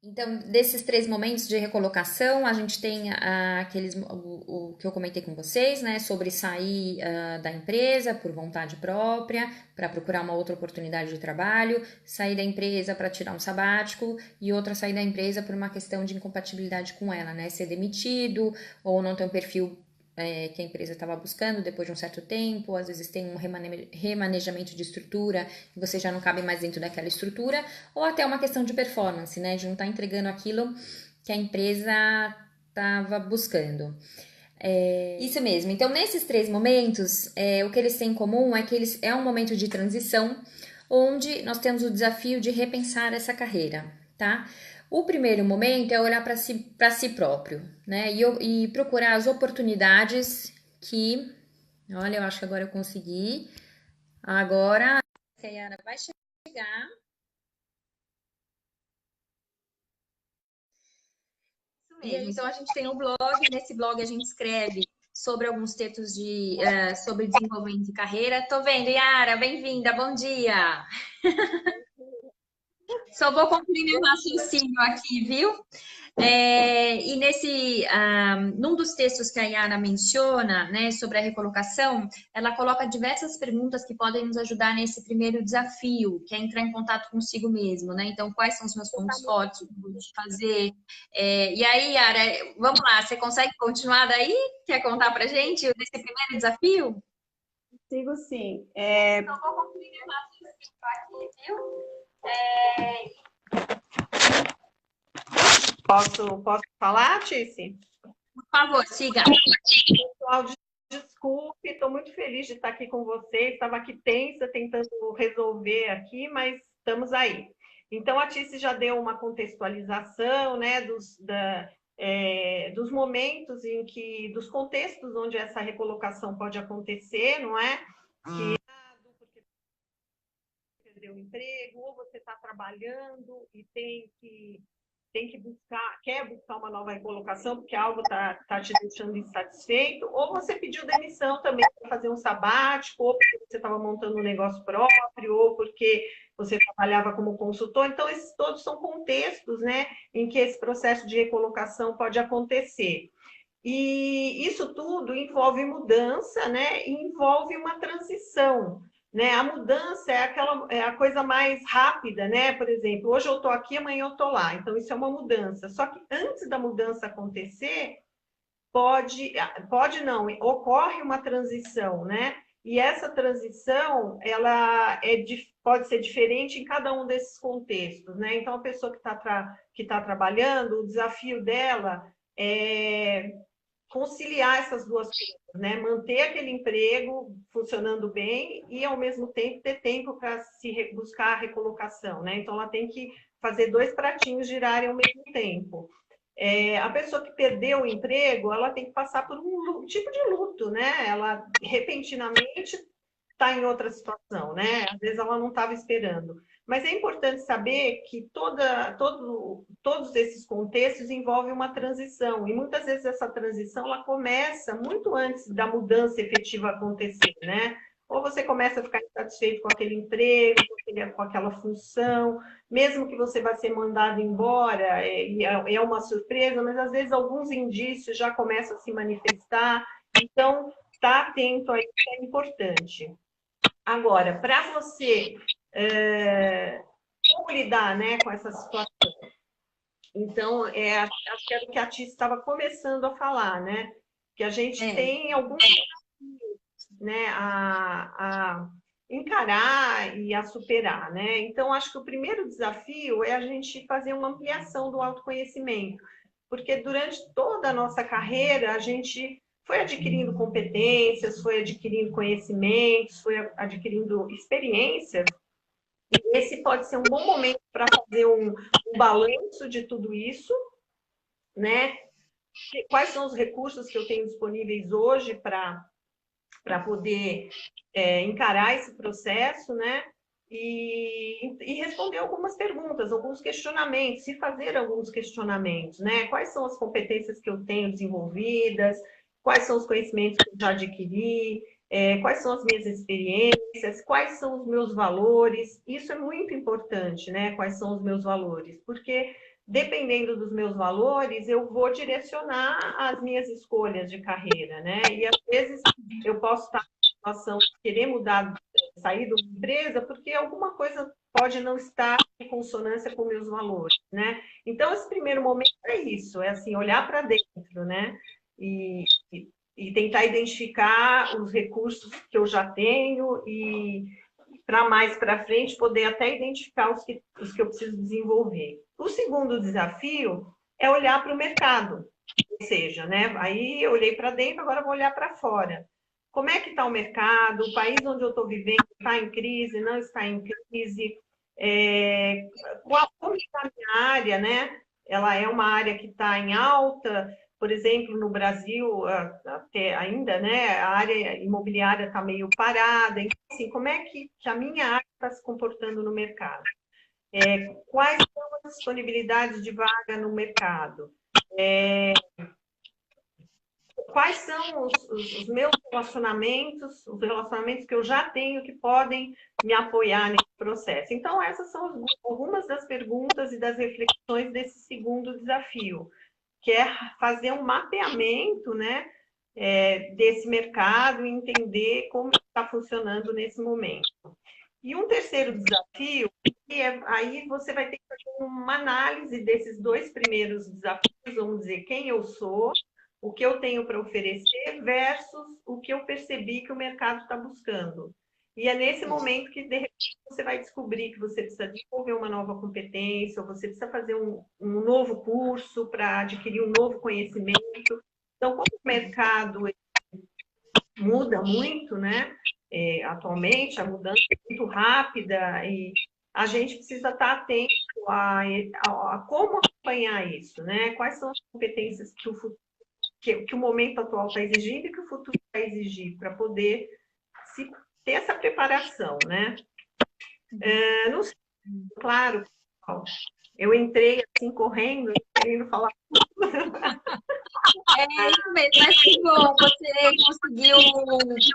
Então, desses três momentos de recolocação, a gente tem o que eu comentei com vocês, né, sobre sair da empresa por vontade própria, para procurar uma outra oportunidade de trabalho, sair da empresa para tirar um sabático e outra sair da empresa por uma questão de incompatibilidade com ela, né, ser demitido ou não ter um perfil que a empresa estava buscando depois de um certo tempo, às vezes tem um remanejamento de estrutura e você já não cabe mais dentro daquela estrutura, ou até uma questão de performance, né? De não estar entregando aquilo que a empresa estava buscando. Isso mesmo. Então, nesses três momentos, o que eles têm em comum é que é um momento de transição, onde nós temos o desafio de repensar essa carreira, tá? O primeiro momento é olhar para si próprio, né? E procurar as oportunidades que. Olha, eu acho que agora eu consegui. Agora a Yara vai chegar. Isso mesmo. Então a gente tem um blog, nesse blog a gente escreve sobre alguns textos sobre desenvolvimento de carreira. Tô vendo, Yara, bem-vinda, bom dia. Só vou concluir meu raciocínio aqui, viu? E num dos textos que a Yara menciona, né, sobre a recolocação, ela coloca diversas perguntas que podem nos ajudar nesse primeiro desafio, que é entrar em contato consigo mesmo, né? Então, quais são os meus pontos fortes, o que eu vou fazer? E aí, Yara, vamos lá, você consegue continuar daí? Quer contar pra gente desse primeiro desafio? Sigo sim. Então, vou concluir meu raciocínio aqui, viu? Posso falar, Tice? Por favor, siga. Pessoal, desculpe, estou muito feliz de estar aqui com vocês. Estava aqui tensa, tentando resolver aqui, mas estamos aí. Então, a Tice já deu uma contextualização, né, dos momentos dos contextos onde essa recolocação pode acontecer, não é? Que porque perdeu o emprego, ou você está trabalhando e quer buscar uma nova recolocação porque algo tá te deixando insatisfeito, ou você pediu demissão também para fazer um sabático, ou porque você estava montando um negócio próprio, ou porque você trabalhava como consultor. Então, esses todos são contextos, né, em que esse processo de recolocação pode acontecer. E isso tudo envolve mudança, né? E envolve uma transição, né? A mudança é a coisa mais rápida, né? Por exemplo, hoje eu estou aqui, amanhã eu estou lá. Então, isso é uma mudança. Só que antes da mudança acontecer, pode não, ocorre uma transição, né? E essa transição, pode ser diferente em cada um desses contextos, né? Então, a pessoa que tá trabalhando, o desafio dela é conciliar essas duas coisas, né? Manter aquele emprego funcionando bem e, ao mesmo tempo, ter tempo para buscar a recolocação, né? Então, ela tem que fazer dois pratinhos girarem ao mesmo tempo. A pessoa que perdeu o emprego, ela tem que passar por um tipo de luto, né? Ela, repentinamente, está em outra situação, né? Às vezes ela não estava esperando. Mas é importante saber que todos esses contextos envolvem uma transição, e muitas vezes essa transição ela começa muito antes da mudança efetiva acontecer, né? Ou você começa a ficar insatisfeito com aquele emprego, com aquela função, mesmo que você vá ser mandado embora, é uma surpresa, mas às vezes alguns indícios já começam a se manifestar. Então, estar atento a isso é importante. Agora, para você como lidar, né, com essa situação? Então, acho que era o que a Tia estava começando a falar, né? Que a gente É, tem alguns, né, a encarar e a superar, né? Então, acho que o primeiro desafio é a gente fazer uma ampliação do autoconhecimento, porque durante toda a nossa carreira a gente foi adquirindo competências, foi adquirindo conhecimentos, foi adquirindo experiências. E esse pode ser um bom momento para fazer um balanço de tudo isso, né? Quais são os recursos que eu tenho disponíveis hoje para poder encarar esse processo, né? E responder algumas perguntas, alguns questionamentos, se fazer alguns questionamentos, né? Quais são as competências que eu tenho desenvolvidas, quais são os conhecimentos que eu já adquiri, quais são as minhas experiências, quais são os meus valores. Isso é muito importante, né? Quais são os meus valores, porque dependendo dos meus valores, eu vou direcionar as minhas escolhas de carreira, né? E às vezes eu posso estar em situação de querer mudar, sair de uma empresa, porque alguma coisa pode não estar em consonância com meus valores, né? Então, esse primeiro momento é isso, é assim, olhar para dentro, né? E, e tentar identificar os recursos que eu já tenho e para mais para frente poder até identificar os que eu preciso desenvolver. O segundo desafio é olhar para o mercado, ou seja, né? Aí eu olhei para dentro, agora vou olhar para fora. Como é que está o mercado? O país onde eu estou vivendo está em crise, não está em crise? Como está a minha área, né? Ela é uma área que está em alta, por exemplo, no Brasil, até ainda, né, a área imobiliária está meio parada. Então, assim, como é que a minha área está se comportando no mercado? Quais são as disponibilidades de vaga no mercado? Quais são os meus relacionamentos, os relacionamentos que eu já tenho que podem me apoiar nesse processo? Então, essas são algumas das perguntas e das reflexões desse segundo desafio, que é fazer um mapeamento, né, desse mercado e entender como está funcionando nesse momento. E um terceiro desafio, aí você vai ter que fazer uma análise desses dois primeiros desafios, vamos dizer, quem eu sou, o que eu tenho para oferecer versus o que eu percebi que o mercado está buscando. E é nesse momento que, de repente, você vai descobrir que você precisa desenvolver uma nova competência, ou você precisa fazer um novo curso para adquirir um novo conhecimento. Então, como o mercado muda muito, né? Atualmente, a mudança é muito rápida e a gente precisa estar atento a como acompanhar isso, né? Quais são as competências que o momento atual está exigindo e que o futuro vai exigir para poder ter essa preparação, né? Não sei, claro, eu entrei assim correndo, querendo falar. É isso mesmo, mas que bom, você conseguiu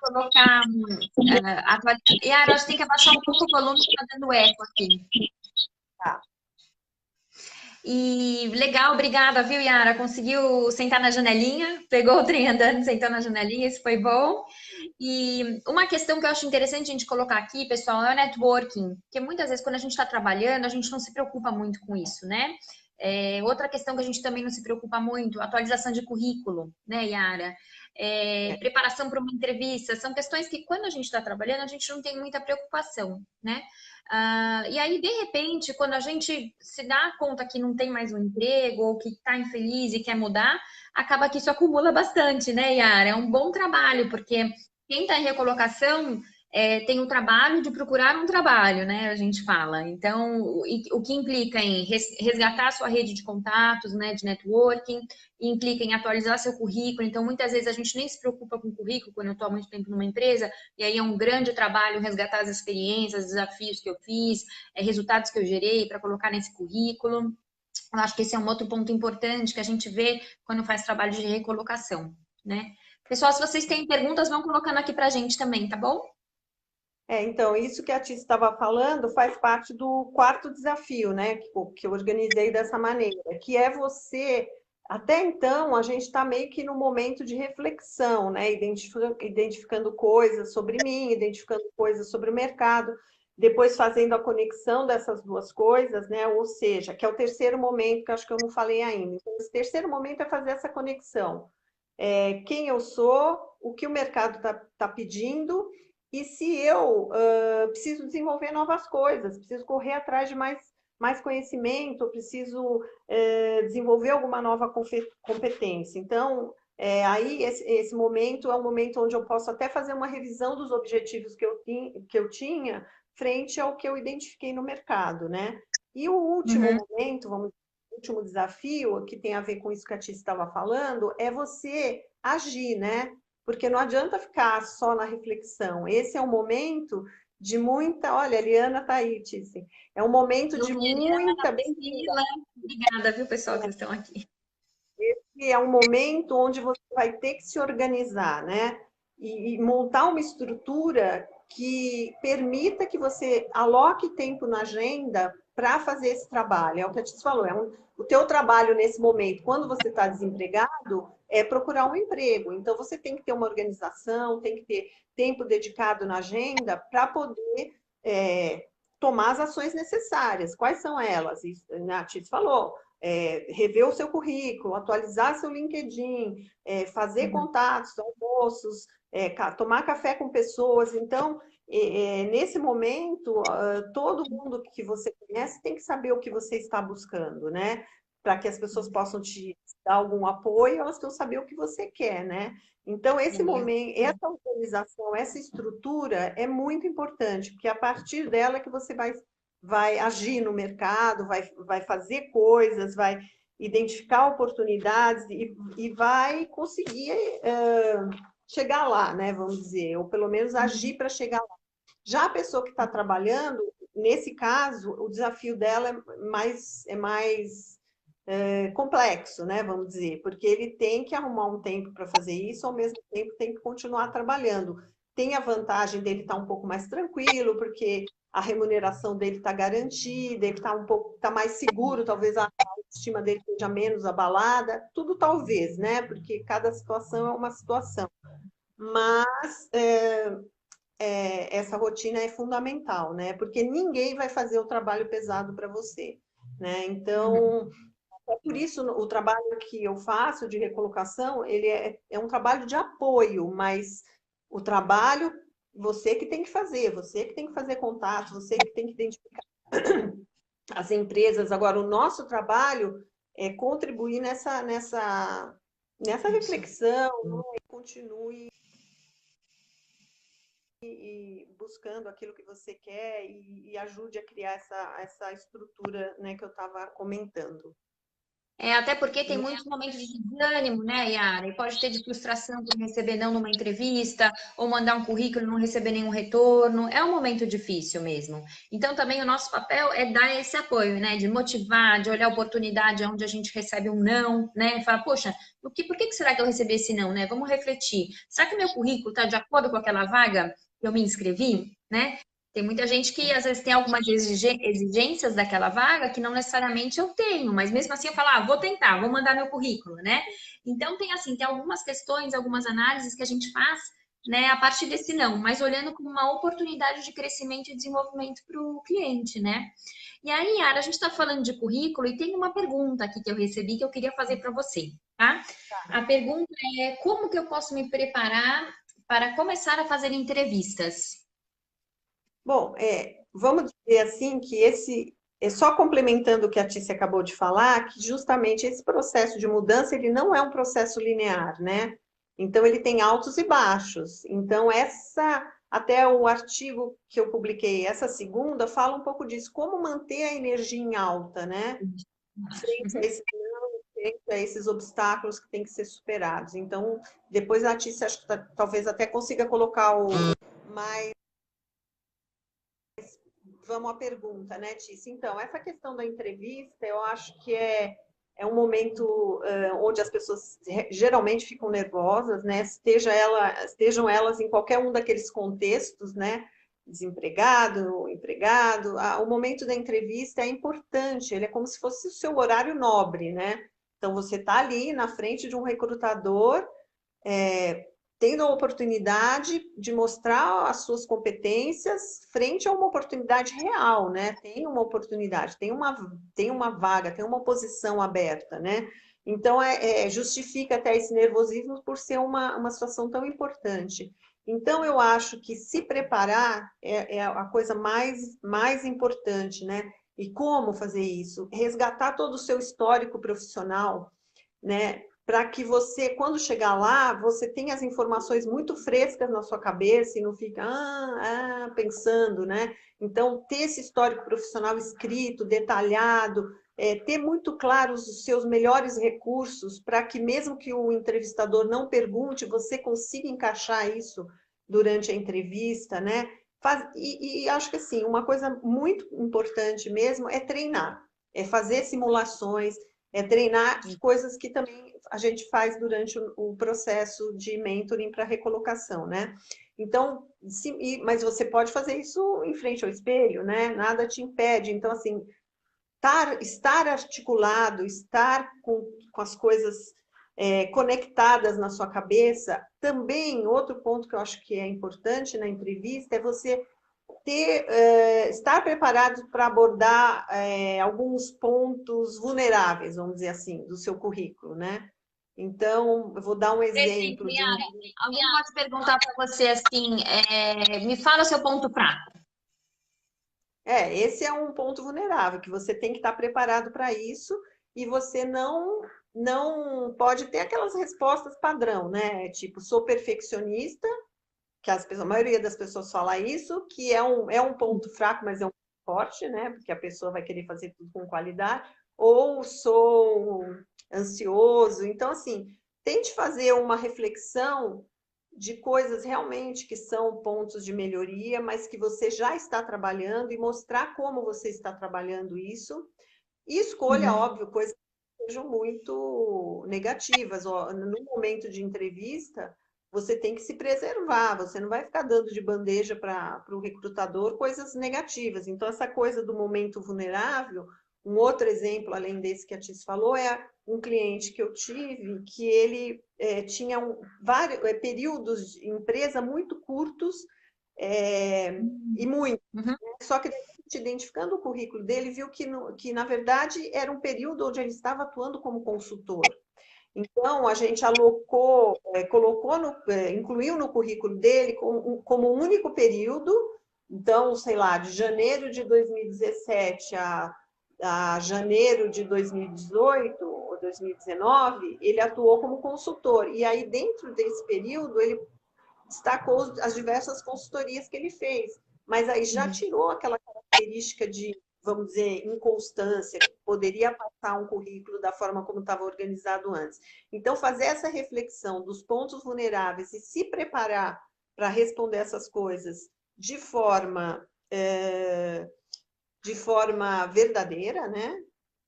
colocar atualizar. Yara, acho que tem que abaixar um pouco o volume, que está dando eco aqui. Tá. E legal, obrigada, viu, Yara? Conseguiu sentar na janelinha, pegou o trem andando, sentou na janelinha, isso foi bom. E uma questão que eu acho interessante a gente colocar aqui, pessoal, é o networking, porque muitas vezes quando a gente está trabalhando, a gente não se preocupa muito com isso, né? Outra questão que a gente também não se preocupa muito, atualização de currículo, né, Yara? Preparação para uma entrevista, são questões que quando a gente está trabalhando, a gente não tem muita preocupação, né? E aí, de repente, quando a gente se dá conta que não tem mais um emprego ou que está infeliz e quer mudar, acaba que isso acumula bastante, né, Yara? É um bom trabalho, porque quem está em recolocação tem o trabalho de procurar um trabalho, né? A gente fala. Então, o que implica em resgatar a sua rede de contatos, né? De networking, implica em atualizar seu currículo. Então, muitas vezes a gente nem se preocupa com o currículo quando eu estou há muito tempo numa empresa, e aí é um grande trabalho resgatar as experiências, os desafios que eu fiz, resultados que eu gerei para colocar nesse currículo. Eu acho que esse é um outro ponto importante que a gente vê quando faz trabalho de recolocação, né? Pessoal, se vocês têm perguntas, vão colocando aqui pra gente também, tá bom? Então, isso que a Tia estava falando faz parte do quarto desafio, né? Que eu organizei dessa maneira, que é você. Até então, a gente está meio que no momento de reflexão, né? Identificando coisas sobre mim, identificando coisas sobre o mercado, depois fazendo a conexão dessas duas coisas, né? Ou seja, que é o terceiro momento, que eu acho que eu não falei ainda. Então, esse terceiro momento é fazer essa conexão. Quem eu sou, o que o mercado está pedindo e se eu preciso desenvolver novas coisas, preciso correr atrás de mais conhecimento, preciso desenvolver alguma nova competência. Então, aí esse momento é um momento onde eu posso até fazer uma revisão dos objetivos que eu tinha frente ao que eu identifiquei no mercado, né? E o último momento, vamos dizer, o último desafio, que tem a ver com isso que a Tia estava falando, é você agir, né? Porque não adianta ficar só na reflexão. Esse é um momento de muita. Olha, a Eliana está aí, Tícia. É um momento de muita. Bem-vinda. Obrigada, viu, pessoal, que estão aqui. Esse é um momento onde você vai ter que se organizar, né? E montar uma estrutura que permita que você aloque tempo na agenda para fazer esse trabalho. É o que a Tícia falou, o teu trabalho nesse momento, quando você está desempregado, é procurar um emprego. Então, você tem que ter uma organização, tem que ter tempo dedicado na agenda para poder tomar as ações necessárias. Quais são elas? Isso, a Titi falou, rever o seu currículo, atualizar seu LinkedIn, fazer contatos, almoços, tomar café com pessoas. Então, nesse momento, todo mundo que você conhece tem que saber o que você está buscando, né? Para que as pessoas possam te dar algum apoio, elas precisam saber o que você quer, né? Então, esse momento, essa organização, essa estrutura é muito importante, porque é a partir dela que você vai agir no mercado, vai fazer coisas, vai identificar oportunidades e vai conseguir chegar lá, né? Vamos dizer, ou pelo menos agir para chegar lá. Já a pessoa que está trabalhando, nesse caso, o desafio dela é mais complexo, né? Vamos dizer, porque ele tem que arrumar um tempo para fazer isso, ao mesmo tempo tem que continuar trabalhando. Tem a vantagem dele estar um pouco mais tranquilo, porque a remuneração dele está garantida, ele está mais seguro, talvez a autoestima dele seja menos abalada, tudo talvez, né? Porque cada situação é uma situação. Mas essa rotina é fundamental, né? Porque ninguém vai fazer o trabalho pesado para você, né? Então, por isso o trabalho que eu faço de recolocação, ele é um trabalho de apoio, mas o trabalho você que tem que fazer, você que tem que fazer contato, você que tem que identificar as empresas. Agora, o nosso trabalho é contribuir nessa reflexão, né? Continue buscando aquilo que você quer e ajude a criar essa estrutura, né, que eu estava comentando. Até porque tem muitos momentos de desânimo, né, Yara? E pode ter de frustração por não receber não numa entrevista, ou mandar um currículo e não receber nenhum retorno. É um momento difícil mesmo. Então, também o nosso papel é dar esse apoio, né? De motivar, de olhar a oportunidade onde a gente recebe um não, né? Falar, poxa, por que será que eu recebi esse não, né? Vamos refletir. Será que meu currículo está de acordo com aquela vaga que eu me inscrevi, né? Tem muita gente que às vezes tem algumas exigências daquela vaga que não necessariamente eu tenho, mas mesmo assim eu falo, vou tentar, vou mandar meu currículo, né? Então tem algumas questões, algumas análises que a gente faz, né, a partir desse não, mas olhando como uma oportunidade de crescimento e desenvolvimento para o cliente, né? E aí, Yara, a gente está falando de currículo e tem uma pergunta aqui que eu recebi que eu queria fazer para você, tá? A pergunta é como que eu posso me preparar para começar a fazer entrevistas? Bom, vamos dizer assim que só complementando o que a Tícia acabou de falar, que justamente esse processo de mudança, ele não é um processo linear, né? Então, ele tem altos e baixos. Então, até o artigo que eu publiquei essa segunda, fala um pouco disso, como manter a energia em alta, né? Frente a esses obstáculos que têm que ser superados. Então, depois a Tícia, acho que talvez até consiga colocar mais. Vamos à pergunta, né, Tícia? Então, essa questão da entrevista, eu acho que é um momento onde as pessoas geralmente ficam nervosas, né? Estejam elas em qualquer um daqueles contextos, né? Desempregado, empregado. O momento da entrevista é importante, ele é como se fosse o seu horário nobre, né? Então, você está ali na frente de um recrutador, tendo a oportunidade de mostrar as suas competências frente a uma oportunidade real, né? Tem uma oportunidade, tem uma vaga, tem uma posição aberta, né? Então, justifica até esse nervosismo por ser uma situação tão importante. Então, eu acho que se preparar é a coisa mais importante, né? E como fazer isso? Resgatar todo o seu histórico profissional, né? Para que você, quando chegar lá, você tenha as informações muito frescas na sua cabeça e não fica pensando, né? Então, ter esse histórico profissional escrito, detalhado, ter muito claros os seus melhores recursos para que, mesmo que o entrevistador não pergunte, você consiga encaixar isso durante a entrevista, né? E acho que, assim, uma coisa muito importante mesmo é treinar, é fazer simulações, é treinar coisas que também a gente faz durante o processo de mentoring para recolocação, né? Então, mas você pode fazer isso em frente ao espelho, né? Nada te impede. Então, assim, estar articulado, estar com as coisas conectadas na sua cabeça. Também, outro ponto que eu acho que é importante na entrevista é você estar preparado para abordar alguns pontos vulneráveis, vamos dizer assim, do seu currículo, né? Então, eu vou dar um Por exemplo, exemplo de um. Yara, alguém pode perguntar para você assim, me fala seu ponto fraco. Esse é um ponto vulnerável, que você tem que estar preparado para isso e você não pode ter aquelas respostas padrão, né? Tipo, sou perfeccionista, que a maioria das pessoas fala isso, que é um ponto fraco, mas é um ponto forte, né? Porque a pessoa vai querer fazer tudo com qualidade, ou sou ansioso. Então, assim, tente fazer uma reflexão de coisas realmente que são pontos de melhoria, mas que você já está trabalhando e mostrar como você está trabalhando isso. E escolha, Uhum. óbvio, coisas que sejam muito negativas. No momento de entrevista, você tem que se preservar, você não vai ficar dando de bandeja para o recrutador coisas negativas. Então, essa coisa do momento vulnerável, um outro exemplo, além desse que a Tis falou, é um cliente que eu tive que ele tinha vários períodos de empresa muito curtos e muito. Uhum. Só que identificando o currículo dele, viu que, na verdade, era um período onde ele estava atuando como consultor. Então, a gente incluiu no currículo dele como um único período, então, sei lá, de janeiro de 2017 a janeiro de 2018 ou 2019, ele atuou como consultor. E aí, dentro desse período, ele destacou as diversas consultorias que ele fez, mas aí já Uhum. tirou aquela característica de, vamos dizer, inconstância, que poderia passar um currículo da forma como estava organizado antes. Então, fazer essa reflexão dos pontos vulneráveis e se preparar para responder essas coisas de forma verdadeira, né?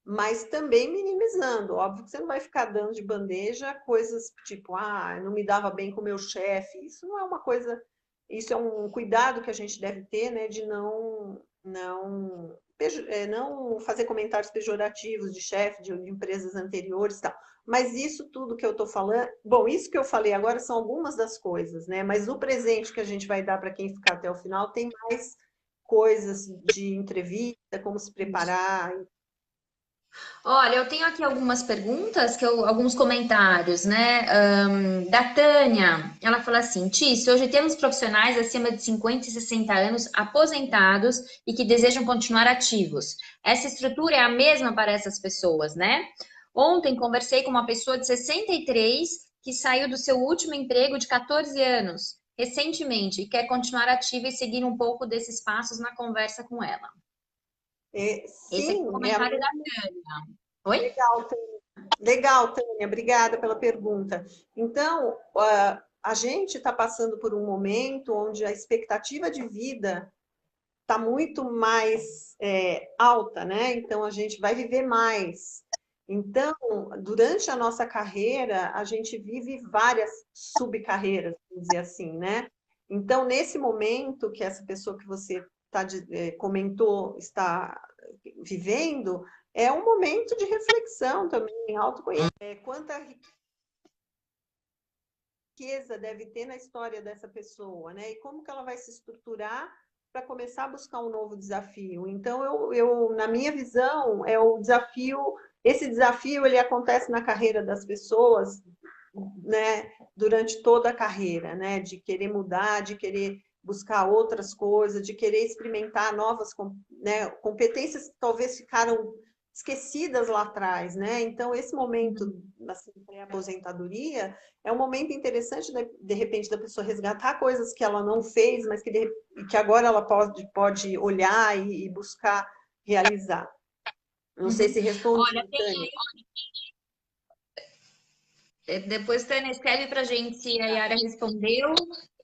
Mas também minimizando. Óbvio que você não vai ficar dando de bandeja coisas tipo, não me dava bem com o meu chefe. Isso não é uma coisa, isso é um cuidado que a gente deve ter, né, de não fazer comentários pejorativos de chefe, de empresas anteriores e tal. Mas isso tudo que eu estou falando, bom, isso que eu falei agora são algumas das coisas, né? Mas o presente que a gente vai dar para quem ficar até o final tem mais coisas de entrevista, como se preparar. Olha, eu tenho aqui algumas perguntas, alguns comentários, né? Da Tânia, ela fala assim: Tício, hoje temos profissionais acima de 50 e 60 anos aposentados e que desejam continuar ativos. Essa estrutura é a mesma para essas pessoas, né? Ontem conversei com uma pessoa de 63 que saiu do seu último emprego de 14 anos recentemente e quer continuar ativa e seguir um pouco desses passos na conversa com ela. Esse aqui é o Sim, comentário da Tânia. Oi? legal, legal, Tânia, obrigada pela pergunta. Então, a gente está passando por um momento onde a expectativa de vida está muito mais alta, né? Então, a gente vai viver mais. Então, durante a nossa carreira, a gente vive várias subcarreiras, vamos dizer assim, né? Então, nesse momento que essa pessoa que você comentou está vivendo, é um momento de reflexão também, autoconhecimento. Quanta riqueza deve ter na história dessa pessoa, né? E como que ela vai se estruturar para começar a buscar um novo desafio. Então, na minha visão, esse desafio ele acontece na carreira das pessoas, né, durante toda a carreira, né, de querer mudar, de querer buscar outras coisas, de querer experimentar novas, né, competências que talvez ficaram esquecidas lá atrás, né? Então, esse momento assim, pré-aposentadoria é um momento interessante, de repente, da pessoa resgatar coisas que ela não fez, mas que agora ela pode olhar e buscar realizar. Não sei Uhum. se respondi, Olha, Tânia. depois Tânia escreve pra gente se a Yara respondeu.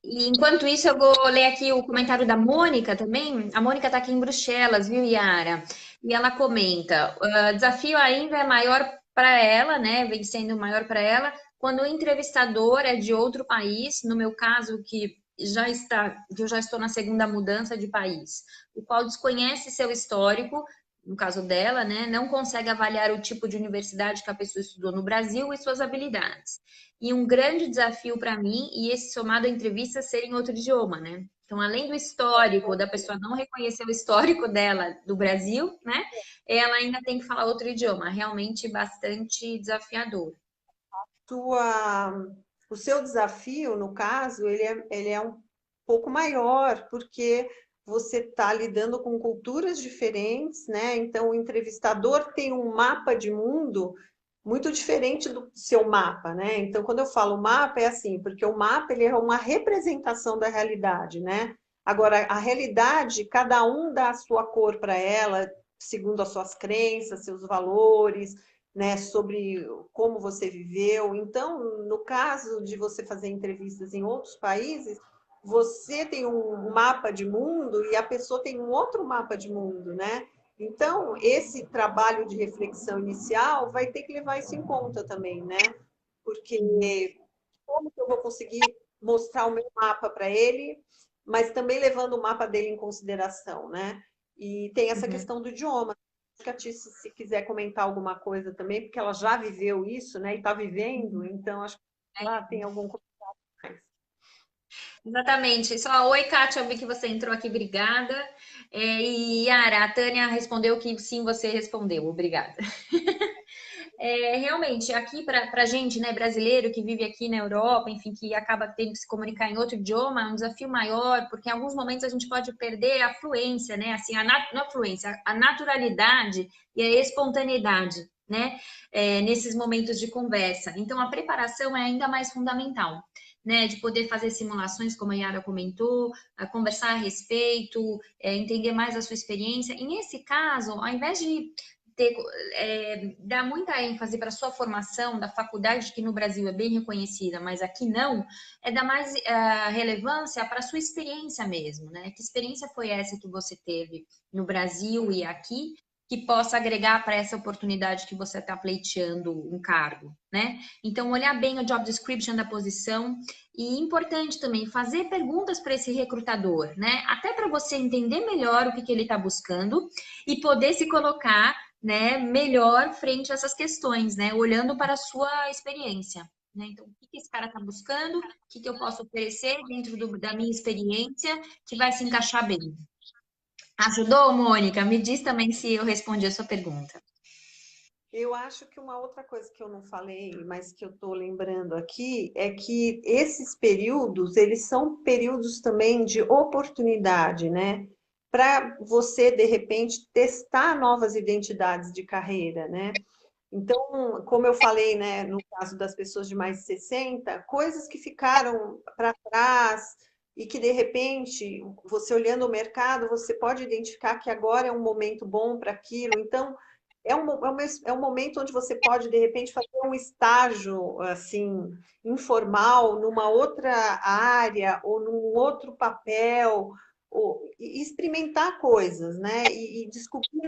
E enquanto isso, eu vou ler aqui o comentário da Mônica também. A Mônica está aqui em Bruxelas, viu, Yara? E ela comenta: o desafio ainda é maior para ela, né? Vem sendo maior para ela, quando o entrevistador é de outro país, no meu caso, que eu já estou na segunda mudança de país, o qual desconhece seu histórico no caso dela, né, não consegue avaliar o tipo de universidade que a pessoa estudou no Brasil e suas habilidades. E um grande desafio para mim, e esse somado a entrevistas ser em outro idioma, né? Então, além do histórico, da pessoa não reconhecer o histórico dela do Brasil, né? Ela ainda tem que falar outro idioma, realmente bastante desafiador. Tua, o seu desafio, no caso, ele é um pouco maior, porque você está lidando com culturas diferentes, né? Então, o entrevistador tem um mapa de mundo muito diferente do seu mapa, né? Então, quando eu falo mapa, é assim, porque o mapa ele é uma representação da realidade, né? Agora, a realidade, cada um dá a sua cor para ela, segundo as suas crenças, seus valores, né, sobre como você viveu. Então, no caso de você fazer entrevistas em outros países, você tem um mapa de mundo e a pessoa tem um outro mapa de mundo, né? Então, esse trabalho de reflexão inicial vai ter que levar isso em conta também, né? Porque como que eu vou conseguir mostrar o meu mapa para ele, mas também levando o mapa dele em consideração, né? E tem essa Uhum. questão do idioma. A Catice, se quiser comentar alguma coisa também, porque ela já viveu isso, né? E está vivendo, então acho que ela tem algum comentário mais. Exatamente. Só, oi, Kátia, eu vi que você entrou aqui, obrigada. E Yara, a Tânia respondeu que sim, você respondeu, obrigada. Realmente, aqui para a gente, né, brasileiro que vive aqui na Europa, enfim, que acaba tendo que se comunicar em outro idioma, é um desafio maior, porque em alguns momentos a gente pode perder a fluência, né, assim, não a fluência, a naturalidade e a espontaneidade, né, nesses momentos de conversa. Então, a preparação é ainda mais fundamental. Né, de poder fazer simulações, como a Yara comentou, conversar a respeito, entender mais a sua experiência. E nesse caso, ao invés de ter, dar muita ênfase para a sua formação da faculdade, que no Brasil é bem reconhecida, mas aqui não, é dar mais relevância para a sua experiência mesmo, né? Que experiência foi essa que você teve no Brasil e aqui, que possa agregar para essa oportunidade que você está pleiteando um cargo, né? Então, olhar bem o job description da posição e importante também fazer perguntas para esse recrutador, né? Até para você entender melhor o que ele está buscando e poder se colocar, né, melhor frente a essas questões, né, olhando para a sua experiência. Né? Então, o que esse cara está buscando, o que eu posso oferecer dentro da minha experiência que vai se encaixar bem. Ajudou, Mônica? Me diz também se eu respondi a sua pergunta. Eu acho que uma outra coisa que eu não falei, mas que eu estou lembrando aqui, é que esses períodos, eles são períodos também de oportunidade, né? Para você, de repente, testar novas identidades de carreira, né? Então, como eu falei, né, no caso das pessoas de mais de 60, coisas que ficaram para trás e que, de repente, você olhando o mercado, você pode identificar que agora é um momento bom para aquilo. Então, é um momento onde você pode, de repente, fazer um estágio, assim, informal, numa outra área ou num outro papel, e experimentar coisas, né? E descobrir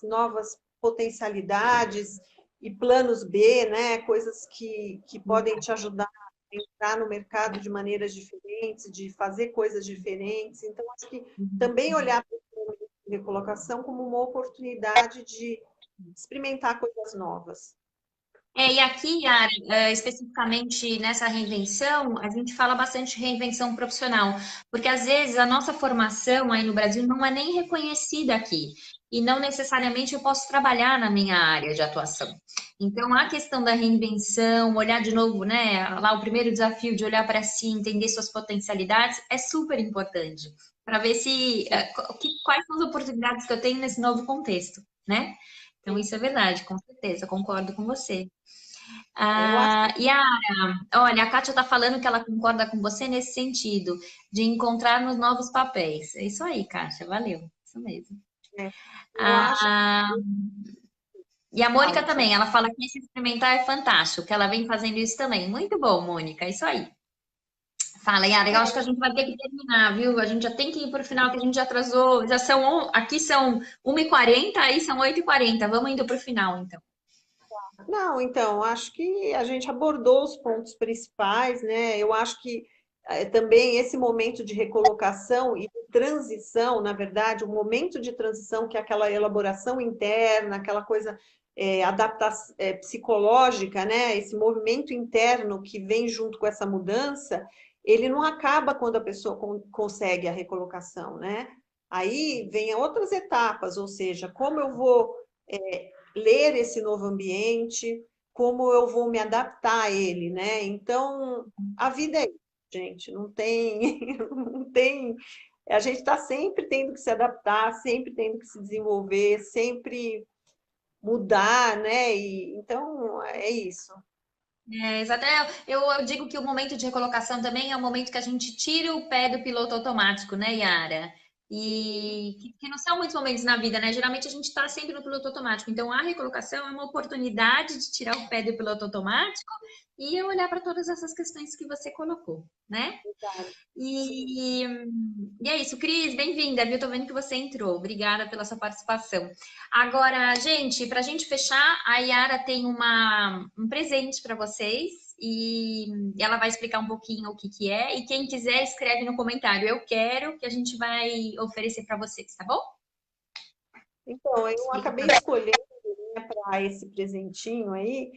novas potencialidades e planos B, né? Coisas que podem te ajudar a entrar no mercado de maneiras diferentes, de fazer coisas diferentes. Então, acho que também olhar para a recolocação como uma oportunidade de experimentar coisas novas. E aqui, Yara, especificamente nessa reinvenção, a gente fala bastante de reinvenção profissional, porque às vezes a nossa formação aí no Brasil não é nem reconhecida aqui, e não necessariamente eu posso trabalhar na minha área de atuação. Então, a questão da reinvenção, olhar de novo, né, lá o primeiro desafio de olhar para si, entender suas potencialidades, é super importante, para ver se quais são as oportunidades que eu tenho nesse novo contexto, né? Então, isso é verdade, com certeza, concordo com você. Eu acho que Olha, a Kátia está falando que ela concorda com você nesse sentido, de encontrar nos novos papéis. É isso aí, Kátia, valeu. Isso mesmo. é, eu acho que Ah, e a Mônica fala, também, desculpa. ela fala que esse experimentar é fantástico, que ela vem fazendo isso também. Muito bom, Mônica, é isso aí. Fala, Yara, eu acho que a gente vai ter que terminar, viu? A gente já tem que ir para o final, que a gente já atrasou. Aqui são 1h40, aí são 8h40. Vamos indo para o final, então. Não, então, acho que a gente abordou os pontos principais, né? Eu acho que também esse momento de recolocação e de transição, na verdade, o momento de transição, que é aquela elaboração interna, aquela coisa adaptação psicológica, né? Esse movimento interno que vem junto com essa mudança, ele não acaba quando a pessoa consegue a recolocação, né? Aí vem outras etapas, ou seja, como eu vou ler esse novo ambiente, como eu vou me adaptar a ele, né? Então, a vida é isso, gente, não tem, não tem. A gente está sempre tendo que se adaptar, sempre tendo que se desenvolver, sempre mudar, né? Então, é isso. Exato. Eu digo que o momento de recolocação também é o momento que a gente tira o pé do piloto automático, né, Yara? E que não são muitos momentos na vida, né? Geralmente a gente está sempre no piloto automático. Então, a recolocação é uma oportunidade de tirar o pé do piloto automático e olhar para todas essas questões que você colocou, né? E, e é isso, Cris, bem-vinda, viu? Tô vendo que você entrou. Obrigada pela sua participação. Agora, gente, para a gente fechar, a Yara tem um presente para vocês e ela vai explicar um pouquinho o que que é. E quem quiser, escreve no comentário, eu quero, que a gente vai oferecer para vocês, tá bom? Então, eu Explica acabei para escolhendo, né, para esse presentinho aí,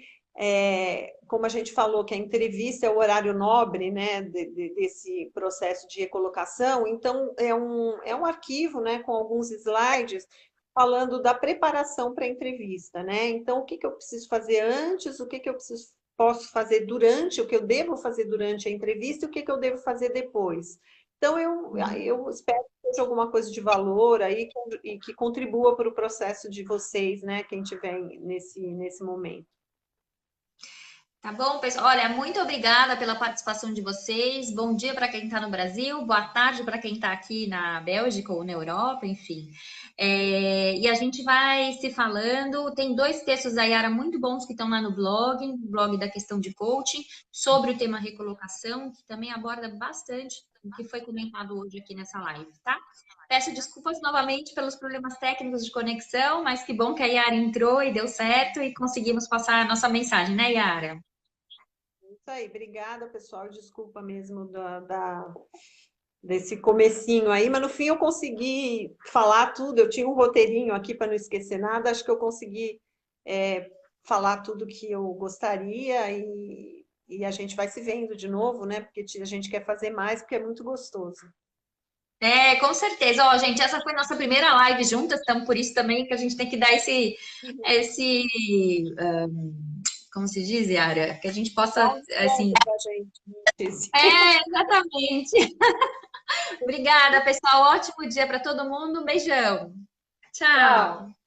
como a gente falou que a entrevista é o horário nobre, né, desse processo de recolocação, então é um arquivo, né, com alguns slides falando da preparação para a entrevista, né? Então, o que que eu preciso fazer antes, o que que eu posso fazer durante, o que eu devo fazer durante a entrevista e o que que eu devo fazer depois. Então, eu espero seja alguma coisa de valor aí e que contribua para o processo de vocês, né? Quem tiver nesse momento. Tá bom, pessoal? Olha, muito obrigada pela participação de vocês. Bom dia para quem está no Brasil, boa tarde para quem está aqui na Bélgica ou na Europa, enfim. E a gente vai se falando. Tem dois textos da Yara muito bons que estão lá no blog da questão de coaching, sobre o tema recolocação, que também aborda bastante o que foi comentado hoje aqui nessa live, tá? Peço desculpas novamente pelos problemas técnicos de conexão, mas que bom que a Yara entrou e deu certo e conseguimos passar a nossa mensagem, né, Yara? Isso aí, obrigada, pessoal. Desculpa mesmo desse comecinho aí, mas no fim eu consegui falar tudo. Eu tinha um roteirinho aqui para não esquecer nada. Acho que eu consegui falar tudo que eu gostaria e a gente vai se vendo de novo, né? Porque a gente quer fazer mais, porque é muito gostoso. Com certeza. Ó, gente, essa foi nossa primeira live juntas, então por isso também que a gente tem que dar esse, como se diz, Yara? Que a gente Dá possa, um assim... tempo para a gente. Exatamente. Obrigada, pessoal. Ótimo dia para todo mundo. Um beijão. Tchau. Tchau.